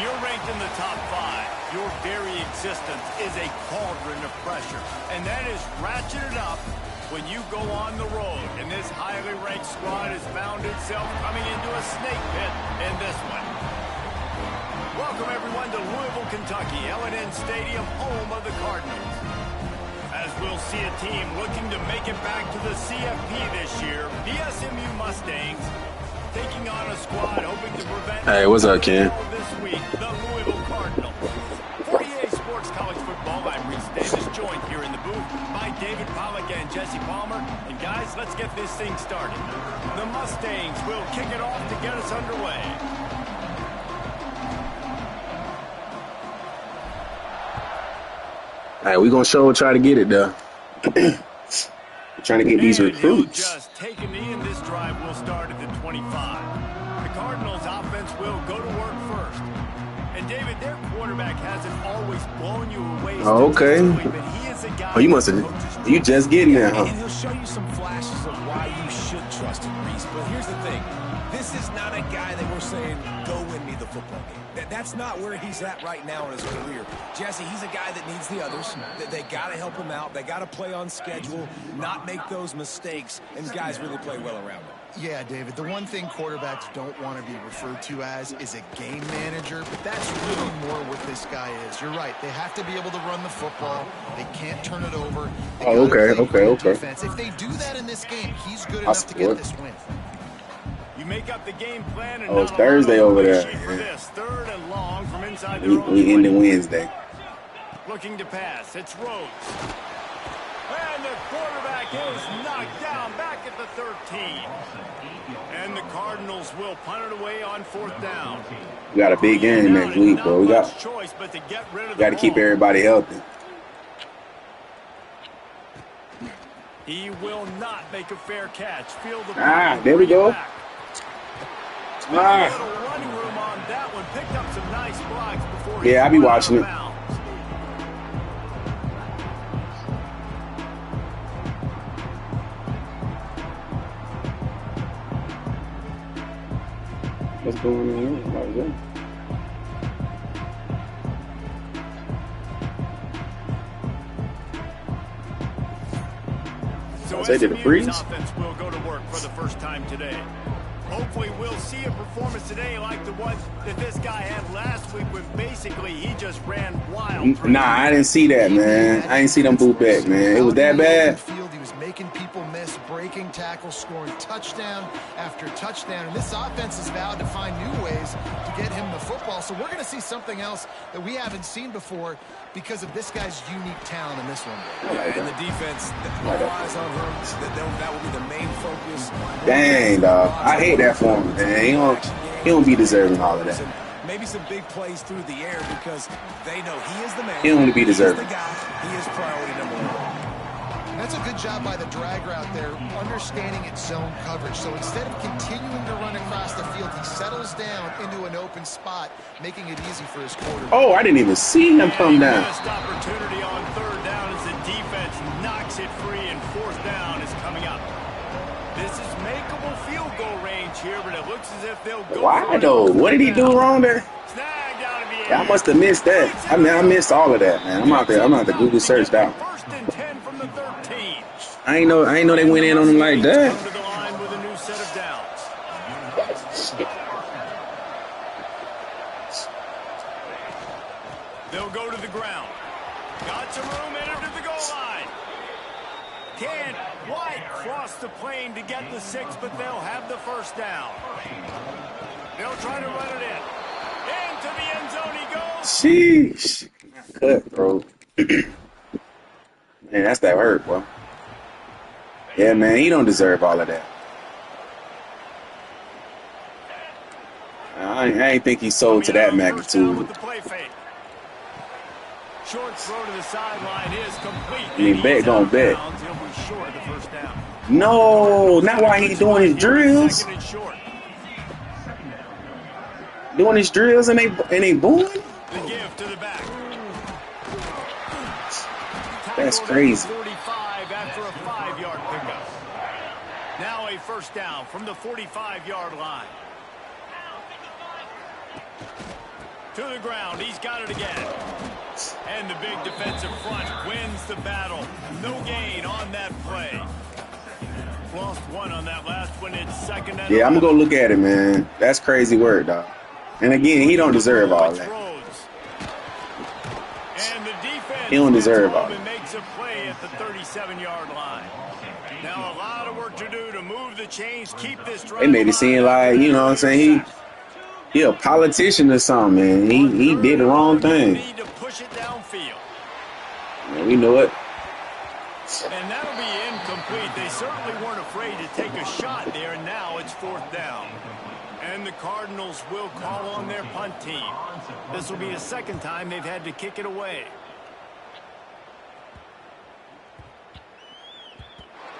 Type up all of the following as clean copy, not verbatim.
you're ranked in the top 5, your very existence is a cauldron of pressure. And that is ratcheted up when you go on the road. And this highly ranked squad has found itself coming into a snake pit in this one. Welcome, everyone, to Louisville, Kentucky, L&N Stadium, home of the Cardinals. As we'll see a team looking to make it back to the CFP this year, the SMU Mustangs taking on a squad hoping to prevent... Hey, what's up, Ken? ...this week, the Louisville Cardinals. For EA Sports College Football, I'm Reese Davis, joined here in the booth by David Pollack and Jesse Palmer. And guys, let's get this thing started. The Mustangs will kick it off to get us underway. All right, we're going to try to get it, though. We're trying to get these recruits. Just take a knee, and this drive will start at the 25. The Cardinals offense will go to work first. And, David, their quarterback hasn't always blown you away. Oh, okay. But he is a guy you must have. You just getting there, huh? And he'll show you some flashes of why you should trust him, Reese. But here's the thing. This is not a guy that we're saying, go win me the football game. That's not where he's at right now in his career. Jesse, he's a guy that needs the others. They got to help him out. They got to play on schedule, not make those mistakes, and guys really play well around him. Yeah, David, the one thing quarterbacks don't want to be referred to as is a game manager, but that's really more what this guy is. You're right. They have to be able to run the football. They can't turn it over. Oh, okay. Defense. If they do that in this game, he's good enough to get this win. You make up the game plan and it's Thursday over there. For this third and long from inside the we ended Wednesday. Looking to pass. It's Rhodes. And the quarterback is knocked down back at the 13. And the Cardinals will punt it away on 4th down. We got a big game next week, bro. We got to keep everybody healthy. He will not make a fair catch. Field the there we go. Back. Running room on that one. Picked up some nice blocks before. Yeah, I'll be watching it. What's going on here? What was that? So they did a freeze. Offense will go to work for the first time today. Hopefully we'll see a performance today like the one that this guy had last week when basically he just ran wild. Nah, I didn't see that, man. I didn't see them boot back, man. It was that bad. He was making people miss, breaking tackles, scoring touchdown after touchdown. And this offense has vowed to find new ways to get him the football. So we're going to see something else that we haven't seen before because of this guy's unique talent in this one. Yeah, and the defense, all eyes on him. That will be the main focus. Dang, dog. I hate that for him, man. He don't be deserving all of that. Maybe some big plays through the air because they know he is the man. He don't be deserving. He's the guy. He is priority number 1. That's a good job by the drag route there, understanding its zone coverage. So instead of continuing to run across the field, he settles down into an open spot, making it easy for his quarterback. Oh, I didn't even see him come down. Missed opportunity on 3rd down as the defense knocks it free, and 4th down is coming up. This is makeable field goal range here, but it looks as if they'll go. Why though? What did he do wrong there? I must have missed that. I mean, I missed all of that, man. I'm out there Google search that. First and 10 from the 13. I ain't know they went in on him like that. Under the line with a new set of downs. They'll go to the ground. Got some room, enter to the goal line. Can't quite cross the plane to get the 6, but they'll have the 1st down. They'll try to run it in. Into the end zone he goes. Sheesh. Cut, bro. Man, that's that hurt, bro. Yeah, man, he don't deserve all of that. I ain't think he sold to that magnitude. Short throw to the sideline is complete. I mean, bet gon' bet. No, not while he doing his drills. Doing his drills and they booing. The give to the back. That's crazy. 45 after a 5-yard pickup. Now a 1st down from the 45-yard line. To the ground. He's got it again. And the big defensive front wins the battle. No gain on that play. Lost one on that last one. It's second and yeah, I'm going to go look at it, man. That's crazy work, dog. And again, he don't deserve all that. And the defense he don't deserve all that. Makes a play at the 37-yard line. Now a lot of work to do to move the chains, keep this drive. They made it seem like, you know what I'm saying, he a politician or something, man. He did the wrong thing. Need to push it downfield. Yeah, we know it. And that'll be incomplete. They certainly weren't afraid to take a shot there, and now it's 4th down. And the Cardinals will call on their punt team. This will be the second time they've had to kick it away.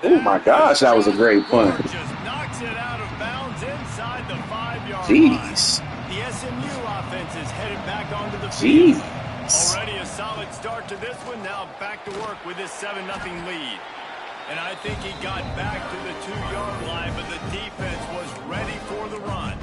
Oh my gosh, that was a great punt. Just knocks it out of bounds inside the 5-yard Jeez. line. The SMU offense is headed back onto the field. Jeez. Already a solid start to this one. Now back to work with this 7-0 lead. And I think he got back to the 2-yard line, but the defense was ready for the run.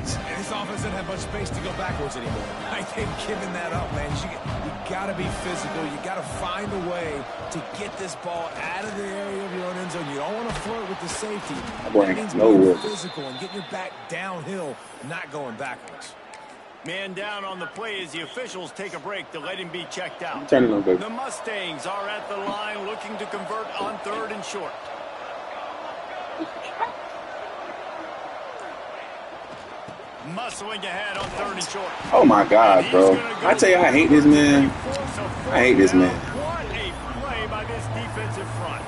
This offense doesn't have much space to go backwards anymore. I think giving that up, man. You got to be physical. You got to find a way to get this ball out of the area of your own end zone. You don't want to flirt with the safety. That means being physical and getting your back downhill, not going backwards. Man down on the play as the officials take a break to let him be checked out. Turn it on, baby. The Mustangs are at the line looking to convert on 3rd and short. Muscling ahead on 3rd and short. Oh my God, bro. I tell you, I hate this man. I hate this man. What a play by this defensive front.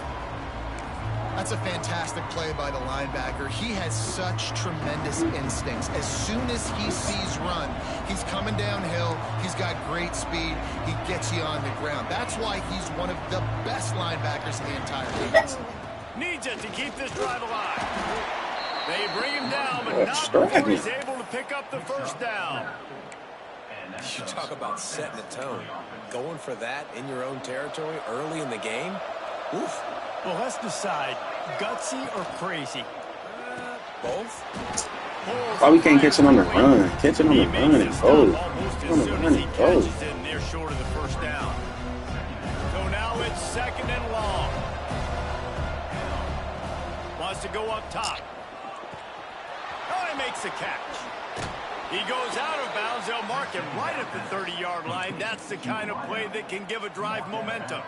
That's a fantastic play by the linebacker. He has such tremendous instincts. As soon as he sees run, he's coming downhill. He's got great speed. He gets you on the ground. That's why he's one of the best linebackers in the entire league. Needs it to keep this drive alive. They bring him down, but not before he's able to pick up the 1st down. You talk about setting the tone. Going for that in your own territory early in the game? Oof. Well, let's decide, gutsy or crazy? Both? Why we can't catch it on the run? Catch it on the run and go. On the run and go. They're short of the 1st down. So now it's 2nd and long. Wants to go up top. Oh, he makes the catch. He goes out of bounds. They'll mark him right at the 30-yard line. That's the kind of play that can give a drive momentum.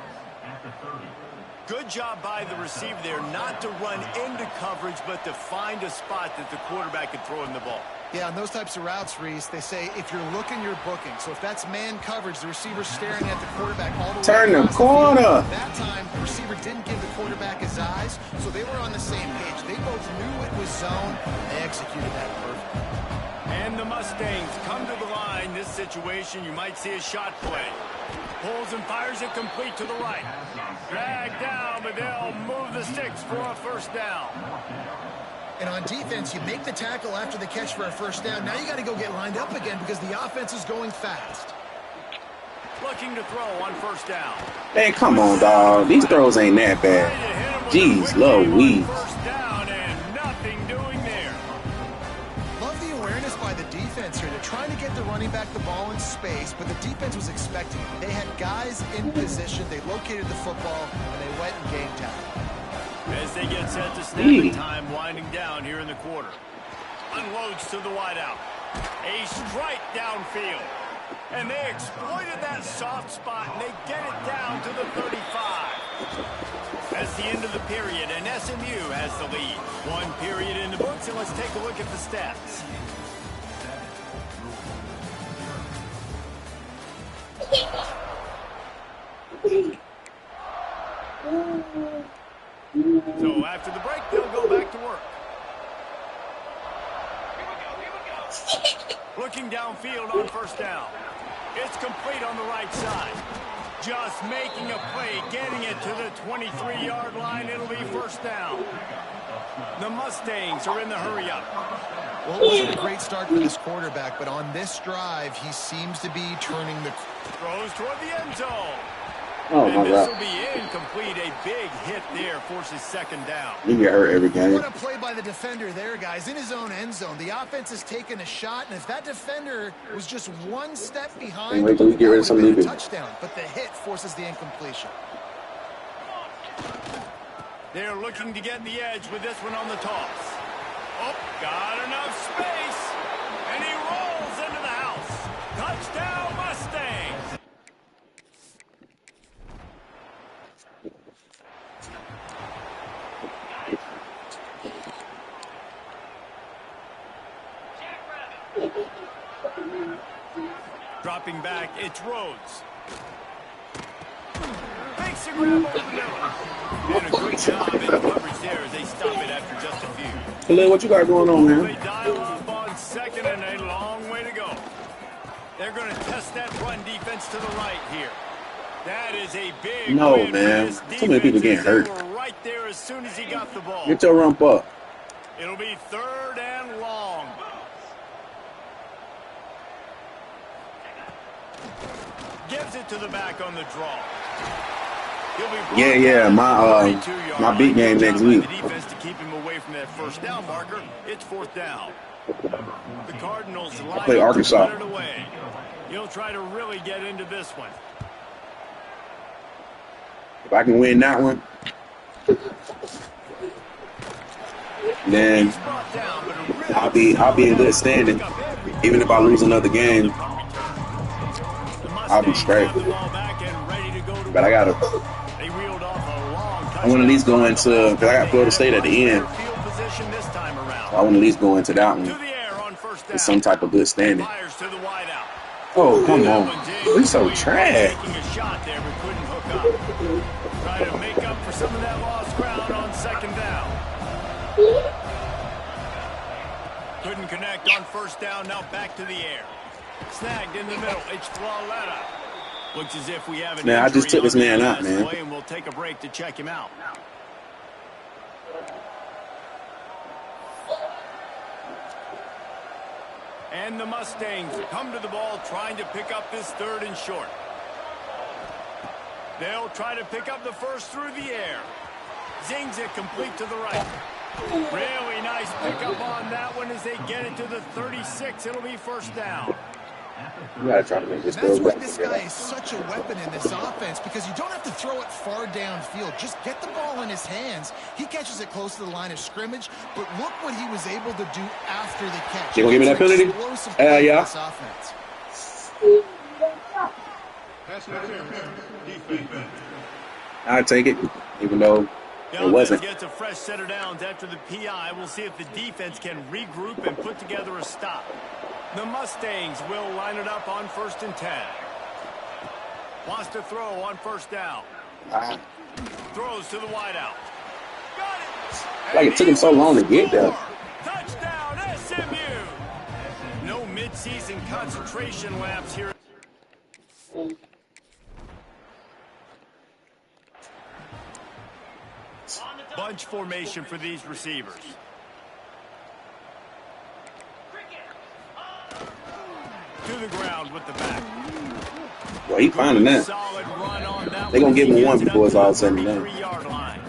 Good job by the receiver there not to run into coverage, but to find a spot that the quarterback can throw him the ball. Yeah, on those types of routes, Reese, they say if you're looking, you're booking. So if that's man coverage, the receiver's staring at the quarterback all the way. Turn the corner. That time, the receiver didn't give the quarterback his eyes, so they were on the same page. They both knew it was zone. They executed that perfectly. And the Mustangs come to the line. This situation, you might see a shot play. Pulls and fires it complete to the right. Dragged down, but they'll move the sticks for a 1st down. And on defense, you make the tackle after the catch for a 1st down. Now you got to go get lined up again because the offense is going fast. Looking to throw on 1st down. Hey, come on, dog. These throws ain't that bad. Jeez, Louise. 1st down and nothing doing there. Love the awareness by the defense here. They're trying to get the running back the ball in space, but the defense was expecting it. They had guys in position. They located the football, and they went and game tackle. As they get set to snap the time winding down here in the quarter. Unloads to the wideout. A strike downfield. And they exploited that soft spot, and they get it down to the 35. That's the end of the period, and SMU has the lead. 1 period in the books, and let's take a look at the stats. So after the break, they'll go back to work. Looking downfield on 1st down. It's complete on the right side. Just making a play, getting it to the 23-yard line. It'll be 1st down. The Mustangs are in the hurry-up. Well, it wasn't a great start for this quarterback, but on this drive, he seems to be turning the... Throws toward the end zone. Oh, and my this God. will be incomplete. A big hit there forces second down. You get hurt every game. What a play by the defender there, guys. In his own end zone. The offense has taken a shot, and if that defender was just one step behind, Wait till we get rid of some new a people. touchdown. But the hit forces the incompletion. They're looking to get the edge with this one on the toss. Oh, got enough space. And he rolls into the house. Touchdown, Mustangs. Dropping back, it's Rhodes. Makes a grab over the middle. And a great job in coverage there as they stop it after just a few. Khalil, what you got going on, They man? dial up on second and a long way to go. They're going to test that run defense to the right here. That is a big No, win for man. this Too many people defense getting as hurt. they were right there as soon as he got the ball. Get your rump up. It'll be third and long. Gives it to the back on the draw. He'll be brought Yeah. down My 42-yard my big line. game Good next job by week. the defense to keep him away from that first down marker. It's fourth down. The Cardinals line play up to Arkansas. put it away. He'll try to really get into this one. If I can win that one, then He's brought down, but a really I'll be in good standing. Even if I lose another game, I'll be straight. But I gotta. I want to at least go into, because I got Florida State at the end. I want to at least go into that one with some type of good standing. Oh, come on. We're so trash. Taking a shot there, but couldn't hook up. Try to make up for some of that lost ground on second down. Couldn't connect on first down. Now back to the air. Snagged in the middle. It's Flawletta. Looks as if we have an Man, I just took this injury on man the out, man. play, and we'll take a break to check him out. And the Mustangs come to the ball trying to pick up this third and short. They'll try to pick up the first through the air. Zings it complete to the right. Really nice pickup on that one as they get it to the 36. It'll be first down. You gotta try to make this That's go why back. this guy is such a weapon in this offense, because you don't have to throw it far downfield. Just get the ball in his hands. He catches it close to the line of scrimmage, but look what he was able to do after the catch. You gonna give me that It's an penalty? explosive play in Yeah. this offense. I'll take it, even though The it wasn't. offense gets a fresh set of downs after the PI. We'll see if the defense can regroup and put together a stop. The Mustangs will line it up on 1st and 10. Wants to throw on first down. Throws to the wideout. Got it. Like it took him so long to get there. Touchdown, SMU. No midseason concentration laps here. Bunch formation for these receivers. To the ground with the back. Well, he finding that. Solid run on that They gonna one. give him He one gets it before up it's to all the said and done. 33-yard line.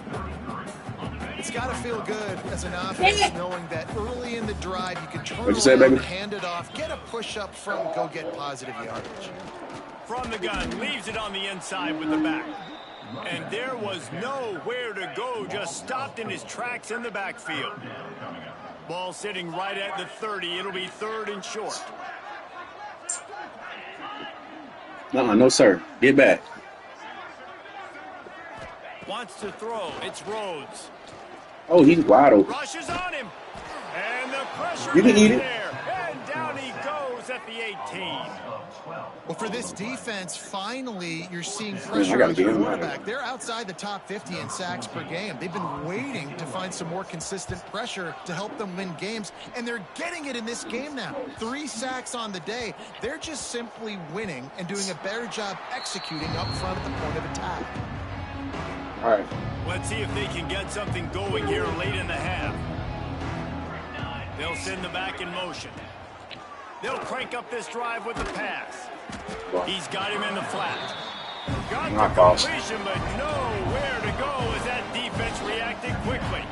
It's got to feel good as an offense knowing that early in the drive you can turn What'd you say, around, baby? hand it off, get a push up front, go get positive yardage. From the gun, leaves it on the inside with the back. And there was nowhere to go, just stopped in his tracks in the backfield. Ball sitting right at the 30. It'll be third and short. No, sir. Get back. Wants to throw. It's Rhodes. Oh, he's wide open. Rushes on him. And the pressure You can is eat it. there. And down he goes at the 18. Well, for this defense, finally, you're seeing I pressure gotta on the get him. quarterback. They're outside the top 50 in sacks per game. They've been waiting to find some more consistent pressure to help them win games, and they're getting it in this game now. 3 sacks on the day. They're just simply winning and doing a better job executing up front at the point of attack. All right. Let's see if they can get something going here late in the half. They'll send the back in motion. They'll crank up this drive with the pass. He's got him in the flat. Got My the fault. completion, but nowhere to go as that defense reacted quickly.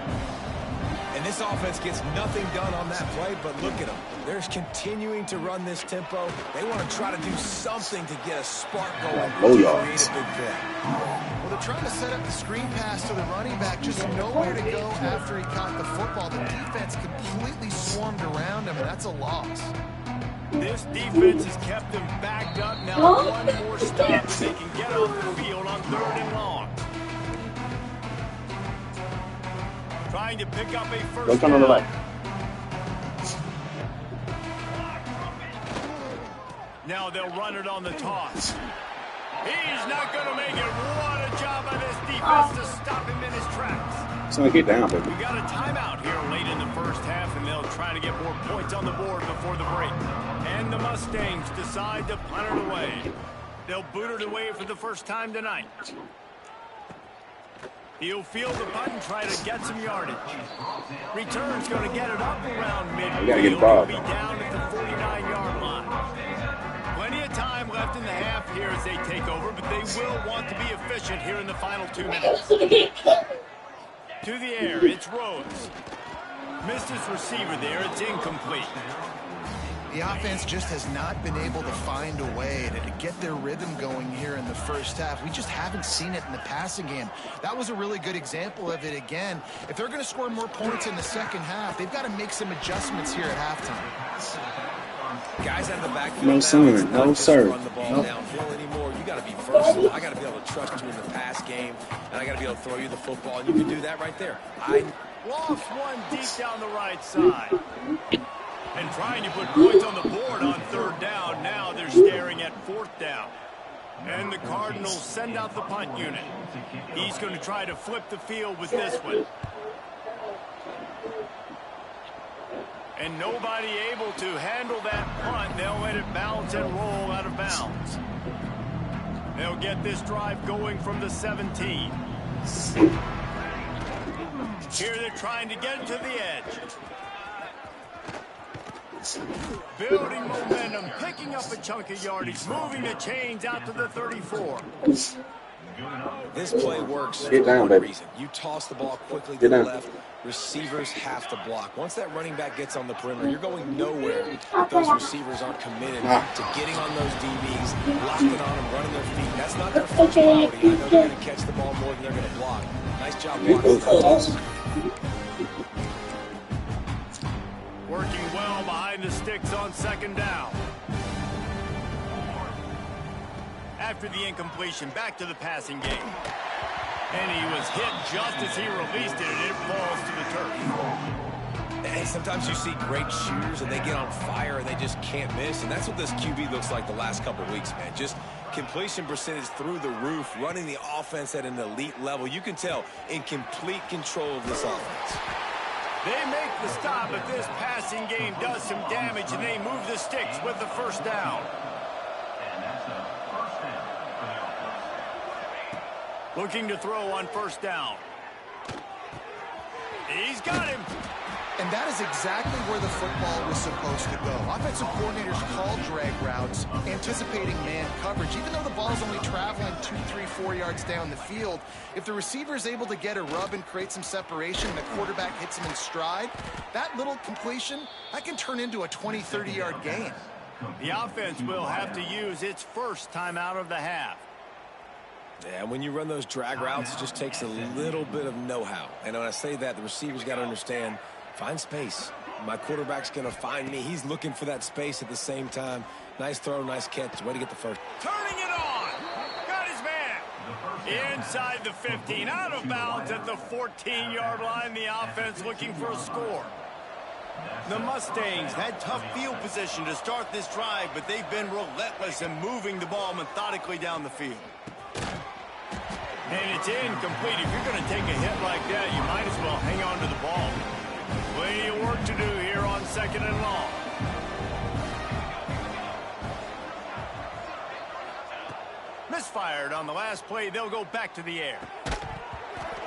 And this offense gets nothing done on that play, but look at them. They're continuing to run this tempo. They want to try to do something to get a spark going to create a big play. Well, they're trying to set up the screen pass to the running back, just nowhere to go after he caught the football. The defense completely swarmed around him, and that's a loss. This defense has kept them backed up. Now one more stop, and they can get off the field on 3rd and long. Trying to pick up a first down. On the left. Now they'll run it on the toss. He's not going to make it. What a job by this defense to stop him in his tracks. It's going to get down, baby. We got a timeout here late in the first half, and they'll try to get more points on the board before the break. And the Mustangs decide to punt it away. They'll boot it away for the first time tonight. He'll field the punt and try to get some yardage. Return's going to get it up around midfield. He'll be down at the 49-yard line. Plenty of time left in the half here as they take over, but they will want to be efficient here in the final 2 minutes. To the air, it's Rhodes. Missed his receiver there, it's incomplete. The offense just has not been able to find a way to get their rhythm going here in the first half. We just haven't seen it in the passing game. That was a really good example of it again. If they're going to score more points in the second half, they've got to make some adjustments here at halftime. Guys out of the backfield. No, sir. No, sir. Run the ball downhill anymore. You got to be versatile. I got to be able to trust you in the pass game, and I got to be able to throw you the football, and you can do that right there. Lost one deep down the right side. And trying to put points on the board on 3rd down. Now they're staring at 4th down. And the Cardinals send out the punt unit. He's going to try to flip the field with this one. And nobody able to handle that punt. They'll let it bounce and roll out of bounds. They'll get this drive going from the 17. Here they're trying to get to the edge. Building momentum, picking up a chunk of yardage, moving the chains out to the 34. This play works Get down, for one baby. reason. You toss the ball quickly to Get the down. left. Receivers have to block. Once that running back gets on the perimeter, you're going nowhere if those receivers aren't committed to getting on those DBs, locking on them, running their feet. That's not their first priority. I know they're going to catch the ball more than they're going to block. Nice job blocking. Working well behind the sticks on 2nd down. After the incompletion, back to the passing game. And he was hit just as he released it, and it falls to the turf. And sometimes you see great shooters, and they get on fire, and they just can't miss. And that's what this QB looks like the last couple of weeks, man. Just completion percentage through the roof, running the offense at an elite level. You can tell in complete control of this offense. They make the stop, but this passing game does some damage, and they move the sticks with the 1st down. Looking to throw on 1st down. He's got him. And that is exactly where the football was supposed to go. Offensive coordinators call drag routes, anticipating man coverage. Even though the ball's only traveling 2, 3, 4 yards down the field, if the receiver is able to get a rub and create some separation, and the quarterback hits him in stride, that little completion, that can turn into a 20, 30-yard gain. The offense will have to use its first timeout of the half. Yeah, when you run those drag routes, it just takes a little bit of know-how. And when I say that, the receiver's got to understand, find space. My quarterback's going to find me. He's looking for that space at the same time. Nice throw, nice catch. Way to get the first. Turning it on. Got his man. Inside the 15. Out of bounds at the 14-yard line. The offense looking for a score. The Mustangs had tough field position to start this drive, but they've been relentless in moving the ball methodically down the field. And it's incomplete. If you're going to take a hit like that, you might as well hang on to the ball. Plenty of work to do here on 2nd and long. Misfired on the last play. They'll go back to the air.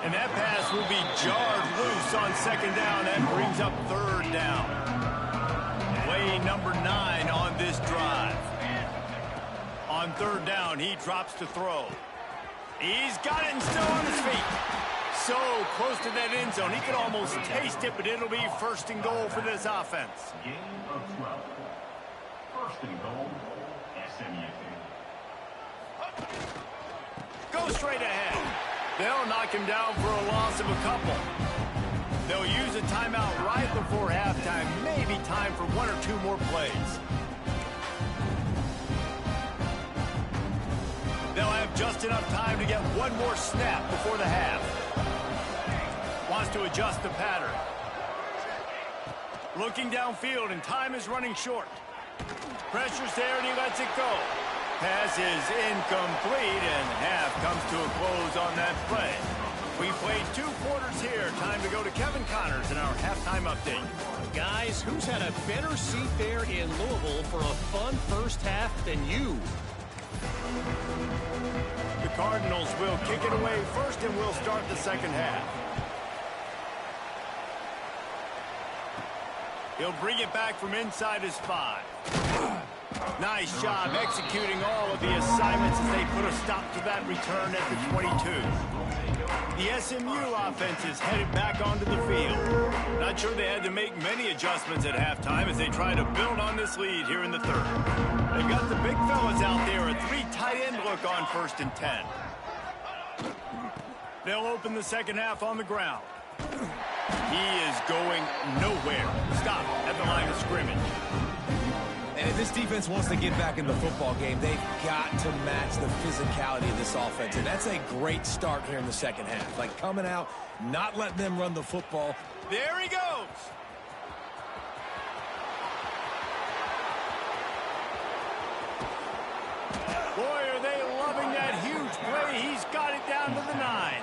And that pass will be jarred loose on 2nd down. That brings up 3rd down. Play number 9 on this drive. On On third down, he drops to throw. He's got it and still on his feet. So close to that end zone. He could almost taste it, but it'll be first and goal for this offense. Gain of 12. First and goal, SMU. Go straight ahead. They'll knock him down for a loss of a couple. They'll use a timeout right before halftime. Maybe time for one or two more plays. They'll have just enough time to get one more snap before the half. Wants to adjust the pattern. Looking downfield, and time is running short. Pressure's there, and he lets it go. Pass is incomplete, and half comes to a close on that play. We played 2 quarters here. Time to go to Kevin Connors in our halftime update. Guys, who's had a better seat there in Louisville for a fun first half than you? The Cardinals will kick it away first, and we'll start the second half. He'll bring it back from inside his 5. Nice job executing all of the assignments as they put a stop to that return at the 22. The SMU offense is headed back onto the field. Not sure they had to make many adjustments at halftime as they try to build on this lead here in the third. They've got the big fellas out there, a 3 tight end look on 1st and 10. They'll open the second half on the ground. He is going nowhere. Stop at the line of scrimmage. And if this defense wants to get back in the football game, they've got to match the physicality of this offense. And that's a great start here in the second half. Like coming out, not letting them run the football. There he goes. Boy, are they loving that huge play. He's got it down to the 9.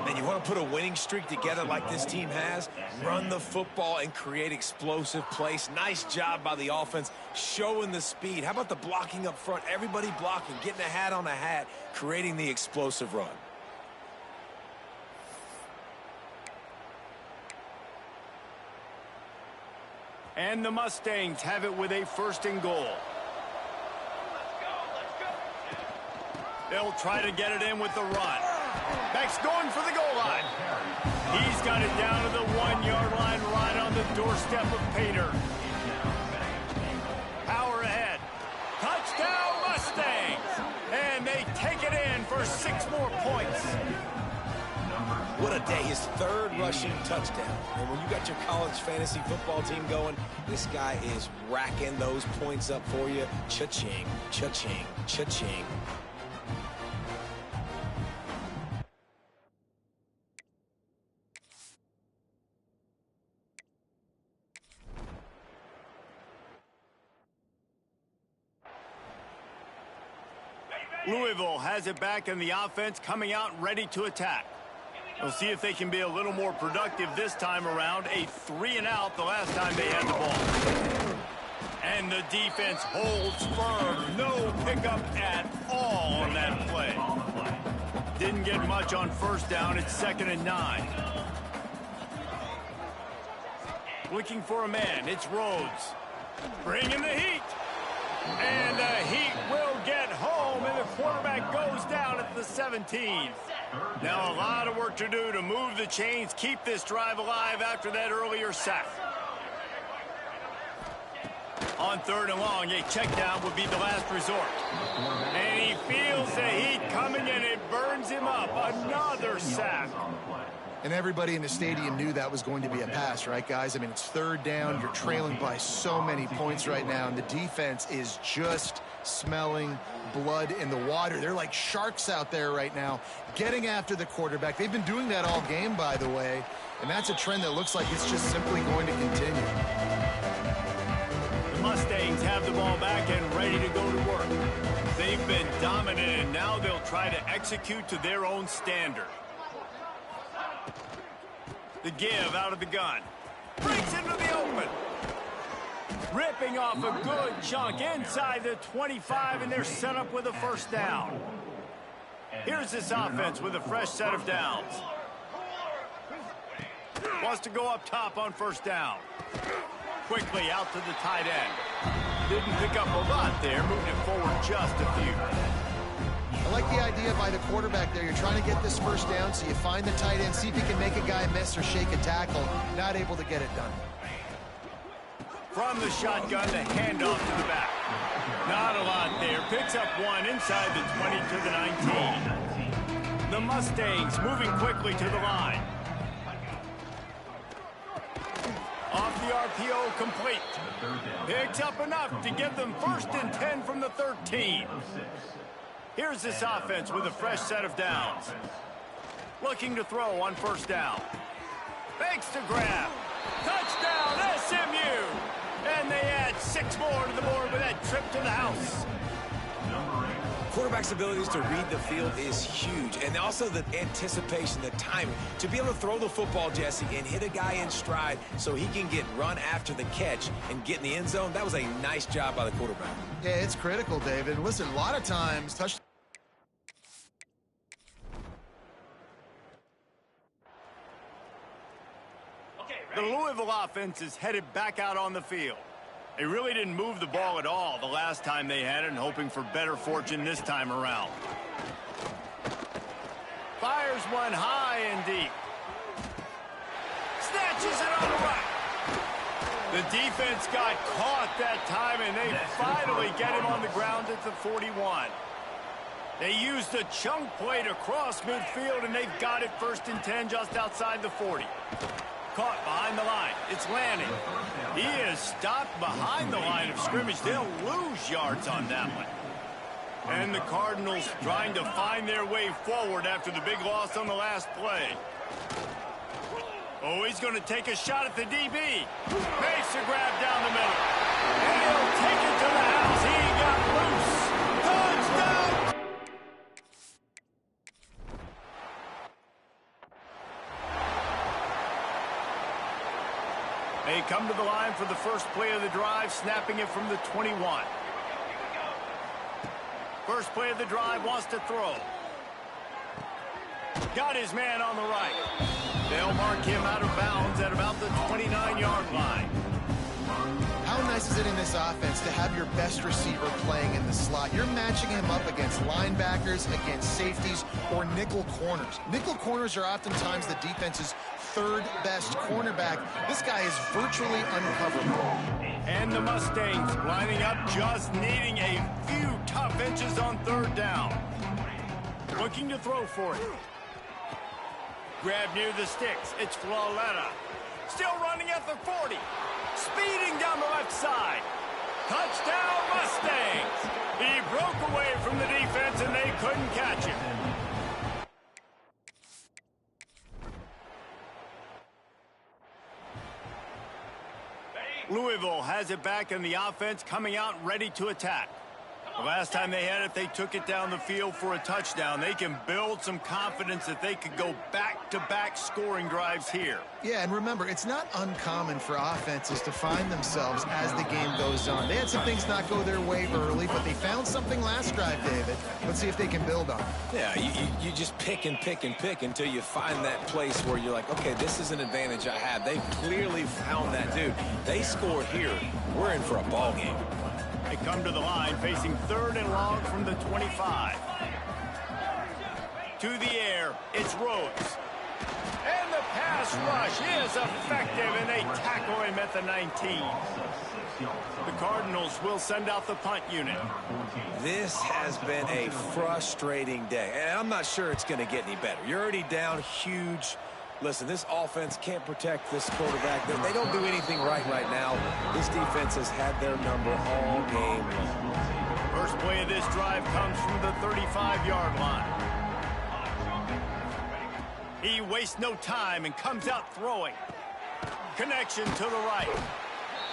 And you want to put a winning streak together like this team has, run the football and create explosive plays. Nice job by the offense, showing the speed. How about the blocking up front? Everybody blocking, getting a hat on a hat, creating the explosive run. And the Mustangs have it with a 1st and goal. They'll try to get it in with the run. Beck's going for the goal line. He's got it down to the 1-yard line right on the doorstep of Painter. Power ahead. Touchdown Mustangs! And they take it in for 6 more points. What a day. His 3rd rushing touchdown. And when you got your college fantasy football team going, this guy is racking those points up for you. Cha-ching, cha-ching, cha-ching. Louisville has it back, and the offense coming out ready to attack. We'll see if they can be a little more productive this time around. A 3-and-out the last time they had the ball. And the defense holds firm. No pickup at all on that play. Didn't get much on 1st down. It's 2nd and 9. Looking for a man. It's Rhodes. Bringing the heat. And the Heat will get home, and the quarterback goes down at the 17. Now a lot of work to do to move the chains, keep this drive alive after that earlier sack. On 3rd and long, a check down would be the last resort. And he feels the heat coming, and it burns him up. Another sack. And everybody in the stadium knew that was going to be a pass, right, guys? I mean, it's 3rd down. You're trailing by so many points right now, and the defense is just smelling blood in the water. They're like sharks out there right now, getting after the quarterback. They've been doing that all game, by the way, and that's a trend that looks like it's just simply going to continue. The Mustangs have the ball back and ready to go to work. They've been dominant, and now they'll try to execute to their own standard. The give out of the gun. Breaks into the open. Ripping off a good chunk inside the 25, and they're set up with a 1st down. Here's this offense with a fresh set of downs. Wants to go up top on 1st down. Quickly out to the tight end. Didn't pick up a lot there, moved it forward just a few. I like the idea by the quarterback there. You're trying to get this first down, so you find the tight end, see if you can make a guy miss or shake a tackle. Not able to get it done. From the shotgun, the handoff to the back. Not a lot there. Picks up one inside the 20 to the 19. The Mustangs moving quickly to the line. Off the RPO, complete. Picks up enough to give them 1st and 10 from the 13. Here's this offense with a fresh set of downs. Looking to throw on 1st down. Fakes to grab. Touchdown, SMU! And they add 6 more to the board with that trip to the house. Quarterback's abilities to read the field is huge. And also the anticipation, the timing. To be able to throw the football, Jesse, and hit a guy in stride so he can get run after the catch and get in the end zone, that was a nice job by the quarterback. Yeah, it's critical, David. Listen, a lot of times, The Louisville offense is headed back out on the field. They really didn't move the ball at all the last time they had it, and hoping for better fortune this time around. Fires one high and deep. Snatches it on the right. The defense got caught that time, and they finally get him on the ground at the 41. They used a chunk play to cross midfield, and they've got it 1st and 10 just outside the 40. Caught behind the line. It's Lanning. He is stopped behind the line of scrimmage. They'll lose yards on that one. And the Cardinals trying to find their way forward after the big loss on the last play. Oh, he's going to take a shot at the DB. Makes a grab down the middle. And he'll take it to the house. He got loose. Touchdown! They come to the line for the first play of the drive, snapping it from the 21. First play of the drive, wants to throw. Got his man on the right. They'll mark him out of bounds at about the 29-yard line. how nice is it in this offense to have your best receiver playing in the slot? You're matching him up against linebackers, against safeties, or nickel corners. Nickel corners are oftentimes the defense's 3rd best cornerback. This guy is virtually uncoverable. And the Mustangs lining up, just needing a few tough inches on 3rd down. Looking to throw for it. Grab near the sticks. It's Flaletta. Still running at the 40. Speeding down the left side. Touchdown, Mustangs. He broke away from the defense, and they couldn't catch him. Louisville has it back, and the offense coming out ready to attack. The last time they had it, they took it down the field for a touchdown. They can build some confidence that they could go back-to-back scoring drives here. Yeah, and remember, it's not uncommon for offenses to find themselves as the game goes on. They had some things not go their way early, but they found something last drive, David. Let's see if they can build on it. Yeah, you just pick and pick and pick until you find that place where you're like, okay, this is an advantage I have. They clearly found that, dude. They scored here. We're in for a ball game. They come to the line, facing 3rd and long from the 25. To the air, it's Rhodes. And the pass rush is effective, and they tackle him at the 19. The Cardinals will send out the punt unit. This has been a frustrating day, and I'm not sure it's going to get any better. You're already down huge. Listen, this offense can't protect this quarterback. They don't do anything right now. This defense has had their number all game long. First play of this drive comes from the 35-yard line. He wastes no time and comes out throwing. Connection to the right.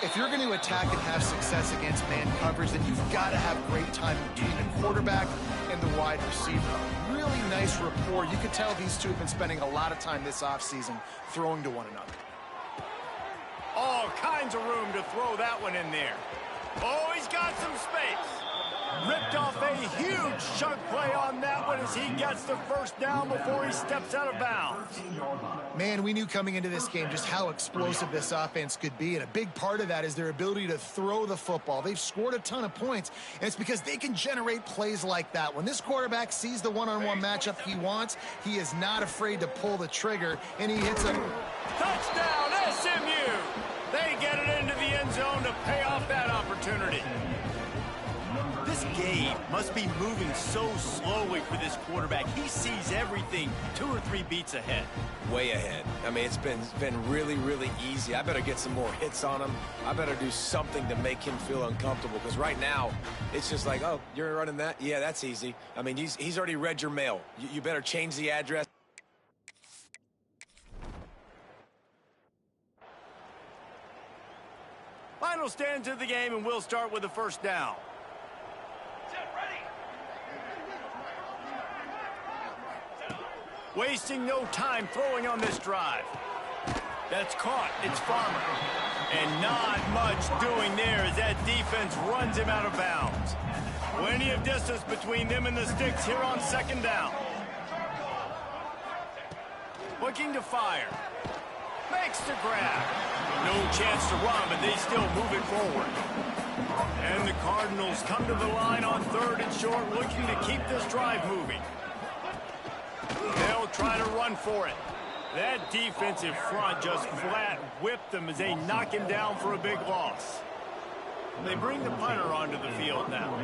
If you're going to attack and have success against man coverage, then you've got to have great time between the quarterback and the wide receiver. Really nice rapport. You could tell these two have been spending a lot of time this offseason throwing to one another. All kinds of room to throw that one in there. Oh, he's got some space. Ripped off a huge chunk play on that one as he gets the first down before he steps out of bounds. Man, we knew coming into this game just how explosive this offense could be, and a big part of that is their ability to throw the football. They've scored a ton of points, and it's because they can generate plays like that. When this quarterback sees the one-on-one matchup he wants, he is not afraid to pull the trigger, and he hits a touchdown, SMU! They get it into the end zone to pay off that opportunity. This game must be moving so slowly for this quarterback. He sees everything 2 or 3 beats ahead. Way ahead. I mean, it's been really, really easy. I better get some more hits on him. I better do something to make him feel uncomfortable, because right now, it's just like, oh, you're running that? Yeah, that's easy. I mean, he's already read your mail. You better change the address. Final stands of the game, and we'll start with the first down. Wasting no time throwing on this drive. That's caught. It's Farmer. And not much doing there as that defense runs him out of bounds. Plenty of distance between them and the sticks here on second down. Looking to fire. Makes the grab. No chance to run, but they still move it forward. And the Cardinals come to the line on 3rd and short, looking to keep this drive moving. They'll try to run for it. That defensive front just flat whipped them as they knock him down for a big loss. They bring the punter onto the field now.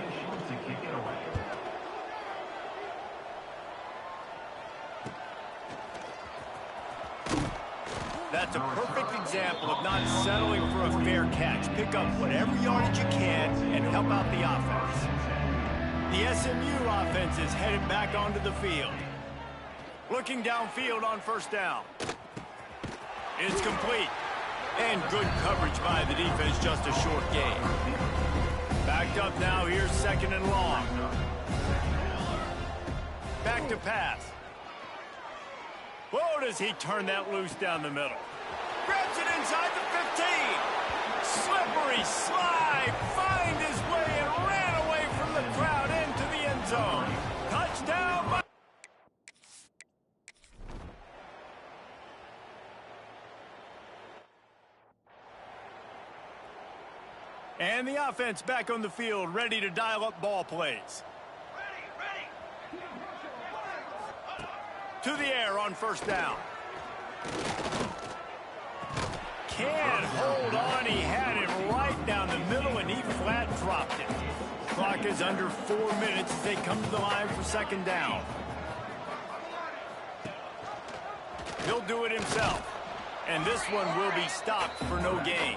That's a perfect example of not settling for a fair catch. Pick up whatever yardage you can and help out the offense. The SMU offense is headed back onto the field. Looking downfield on first down. It's complete. And good coverage by the defense, just a short gain. Backed up now, here's 2nd and long. Back to pass. Whoa, does he turn that loose down the middle. Grabs it inside the 15. Slippery slide, find his way and ran away from the crowd into the end zone. Touchdown by... And the offense back on the field, ready to dial up ball plays. To the air on first down. Can't hold on. He had it right down the middle, and he flat dropped it. Clock is under 4 minutes as they come to the line for 2nd down. He'll do it himself. And this one will be stopped for no gain.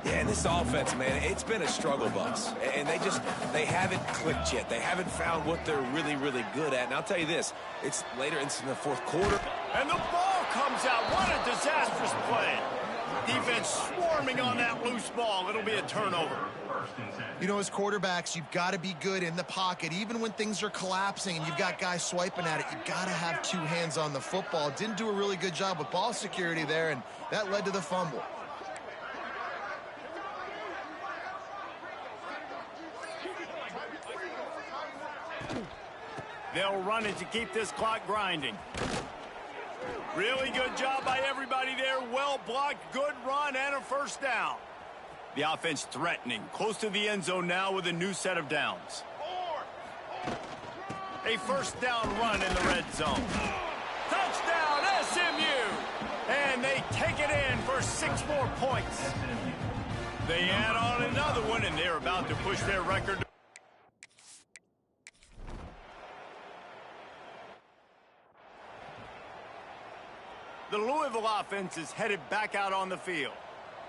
Yeah, and this offense, man, it's been a struggle bus. And they haven't clicked yet. They haven't found what they're really, really good at. And I'll tell you this, it's later, it's in the 4th quarter. And the ball comes out. What a disastrous play. Defense swarming on that loose ball. It'll be a turnover. You know, as quarterbacks, you've got to be good in the pocket. Even when things are collapsing and you've got guys swiping at it, you've got to have 2 hands on the football. Didn't do a really good job with ball security there, and that led to the fumble. They'll run it to keep this clock grinding. Really good job by everybody there. Well blocked, good run, and a first down. The offense threatening, close to the end zone now with a new set of downs. A first down run in the red zone. Touchdown, SMU! And they take it in for 6 more points. They add on another one, and they're about to push their record. The Louisville offense is headed back out on the field.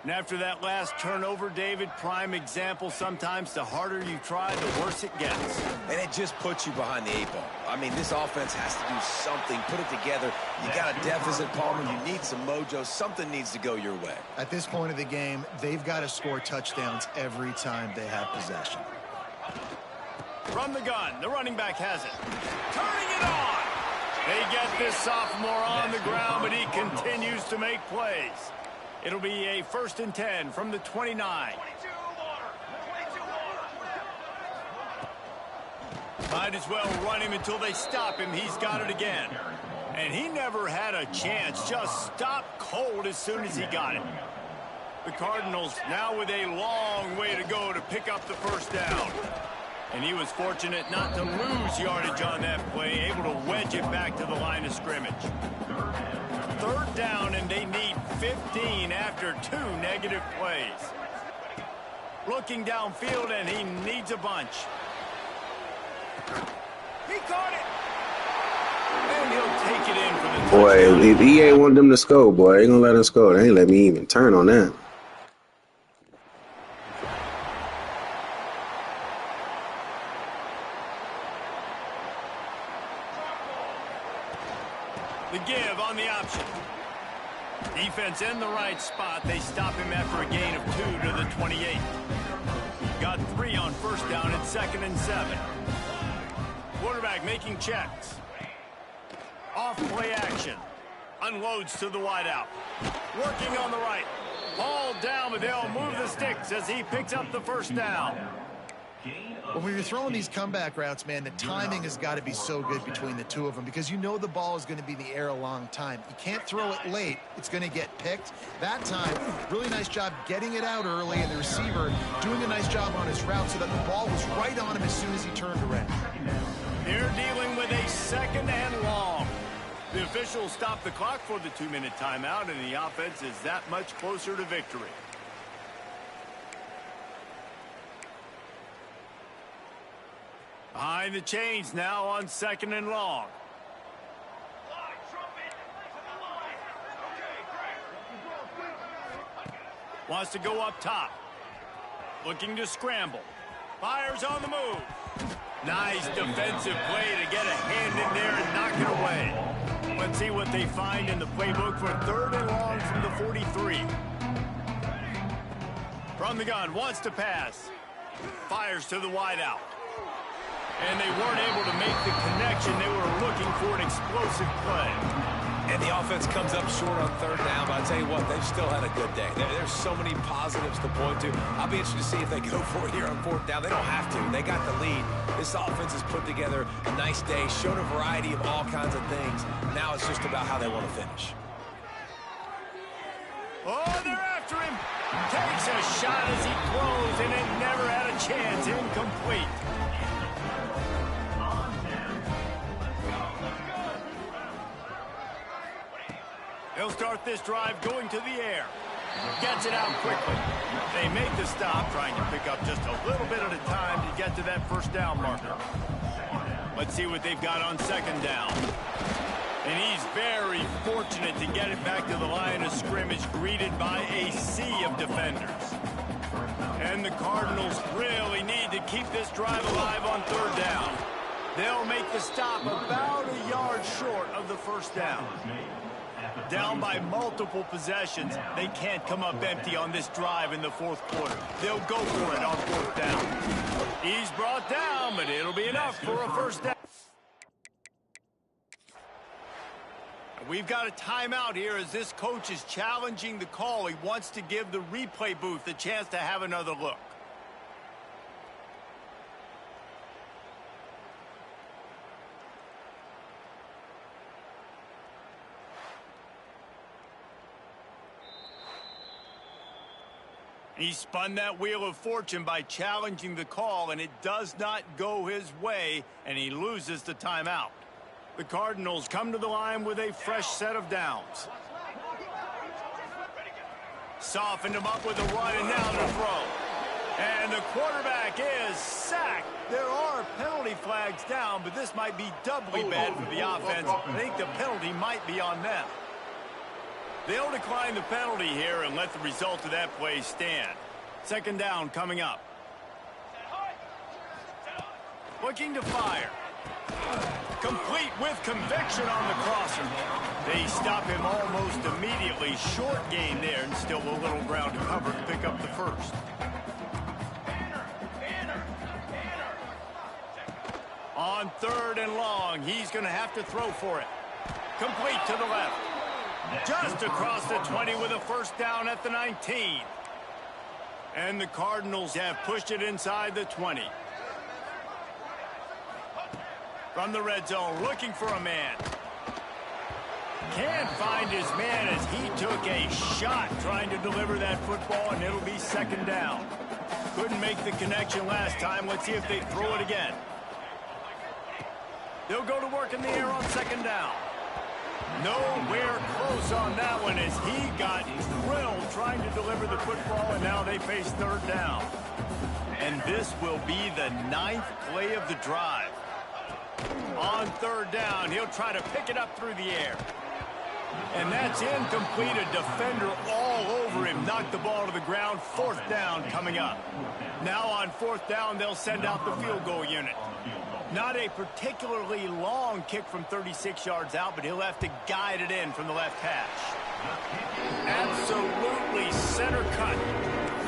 And after that last turnover, David, prime example, sometimes the harder you try, the worse it gets. And it just puts you behind the 8 ball. I mean, this offense has to do something, put it together. You got a deficit, Palmer. You need some mojo. Something needs to go your way. At this point of the game, they've got to score touchdowns every time they have possession. From the gun, the running back has it. Turning it on! They get this sophomore on the ground, but he continues to make plays. It'll be a 1st and 10 from the 29. Might as well run him until they stop him. He's got it again. And he never had a chance. Just stopped cold as soon as he got it. The Cardinals now with a long way to go to pick up the first down. And he was fortunate not to lose yardage on that play, able to wedge it back to the line of scrimmage. Third down, and they need 15 after 2 negative plays. Looking downfield, and he needs a bunch. He caught it. And he'll take it in for the touchdown. Boy, if EA wanted them to score, boy, they gonna let them score. They ain't let me even turn on that. The give on the option. Defense in the right spot. They stop him after a gain of 2 to the 28. Got 3 on first down at 2nd and 7. Quarterback making checks. Off play action. Unloads to the wideout. Working on the right. Ball down, but they'll move the sticks as he picks up the first down. Well, when you're throwing these comeback routes, man, the timing has got to be so good between the two of them because you know the ball is going to be in the air a long time. You can't throw it late. It's going to get picked. That time, really nice job getting it out early, and the receiver doing a nice job on his route so that the ball was right on him as soon as he turned around. They're dealing with a 2nd and long. The officials stop the clock for the 2-minute timeout, and the offense is that much closer to victory. Behind the chains now on 2nd and long. Wants to go up top. Looking to scramble. Fires on the move. Nice defensive play to get a hand in there and knock it away. Let's see what they find in the playbook for 3rd and long from the 43. From the gun, wants to pass. Fires to the wideout. And they weren't able to make the connection. They were looking for an explosive play. And the offense comes up short on 3rd down, but I'll tell you what, they've still had a good day. There's so many positives to point to. I'll be interested to see if they go for it here on 4th down. They don't have to. They got the lead. This offense has put together a nice day, shown a variety of all kinds of things. Now it's just about how they want to finish. Oh, they're after him. Takes a shot as he throws, and it never had a chance. Incomplete. They'll start this drive going to the air. Gets it out quickly. They make the stop, trying to pick up just a little bit at a time to get to that first down marker. Let's see what they've got on 2nd down. And he's very fortunate to get it back to the line of scrimmage, greeted by a sea of defenders. And the Cardinals really need to keep this drive alive on 3rd down. They'll make the stop about a yard short of the first down. Down by multiple possessions, they can't come up empty on this drive in the 4th quarter. They'll go for it on 4th down. He's brought down, but it'll be enough for a first down. We've got a timeout here as this coach is challenging the call. He wants to give the replay booth a chance to have another look. He spun that wheel of fortune by challenging the call, and it does not go his way, and he loses the timeout. The Cardinals come to the line with a fresh set of downs. Softened him up with a run, and now to throw. And the quarterback is sacked. There are penalty flags down, but this might be doubly bad for the offense. I think the penalty might be on them. They'll decline the penalty here and let the result of that play stand. 2nd down coming up. Looking to fire. Complete with conviction on the crosser. They stop him almost immediately. Short gain there, and still a little ground to cover to pick up the first. On 3rd and long, he's going to have to throw for it. Complete to the left. Just across the 20 with a first down at the 19. And the Cardinals have pushed it inside the 20. From the red zone, looking for a man. Can't find his man as he took a shot trying to deliver that football, and it'll be second down. Couldn't make the connection last time. Let's see if they throw it again. They'll go to work in the air on second down. Nowhere close on that one as he got drilled trying to deliver the football, and now they face third down. And this will be the 9th play of the drive. On third down, he'll try to pick it up through the air. And that's incomplete. A defender all over him. Knocked the ball to the ground. Fourth down coming up. Now on fourth down, they'll send out the field goal unit. Not a particularly long kick from 36 yards out, but he'll have to guide it in from the left hash. Absolutely center cut.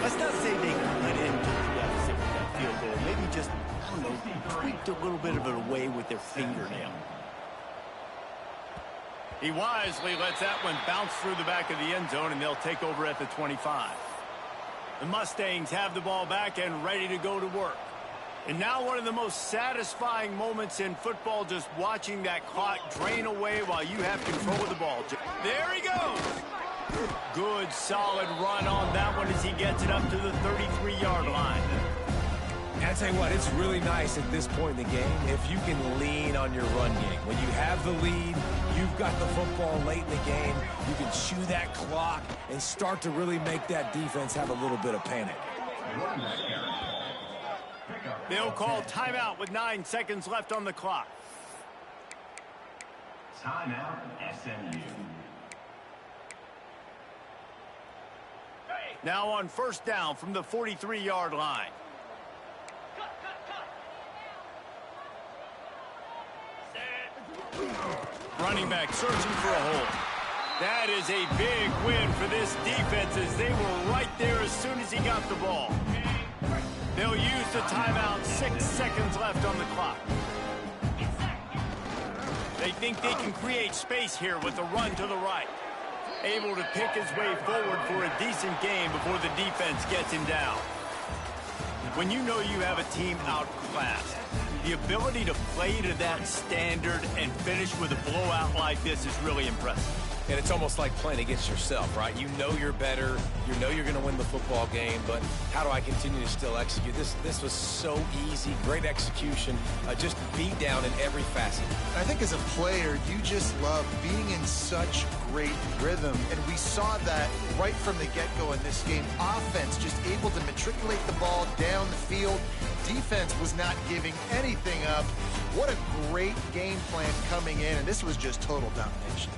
Let's not say they cut into the deficit with that field goal. Maybe just, I don't know, tweaked a little bit of it away with their fingernail. He wisely lets that one bounce through the back of the end zone, and they'll take over at the 25. The Mustangs have the ball back and ready to go to work. And now one of the most satisfying moments in football, just watching that clock drain away while you have control of the ball. There he goes. Good, solid run on that one as he gets it up to the 33-yard line. And I tell you what, it's really nice at this point in the game if you can lean on your run game. When you have the lead, you've got the football late in the game, you can chew that clock and start to really make that defense have a little bit of panic. They'll call timeout with 9 seconds left on the clock. Timeout, SMU. Now on first down from the 43-yard line. Running back searching for a hole. That is a big win for this defense as they were right there as soon as he got the ball. They'll use the timeout. 6 seconds left on the clock. They think they can create space here with a run to the right. Able to pick his way forward for a decent game before the defense gets him down. When you know you have a team outclassed, the ability to play to that standard and finish with a blowout like this is really impressive. And it's almost like playing against yourself, right? You know you're better. You know you're going to win the football game, but how do I continue to still execute? This was so easy. Great execution. Just beat down in every facet. I think as a player, you just love being in such great rhythm, and we saw that right from the get-go in this game. Offense just able to matriculate the ball down the field. Defense was not giving anything up. What a great game plan coming in, and this was just total domination.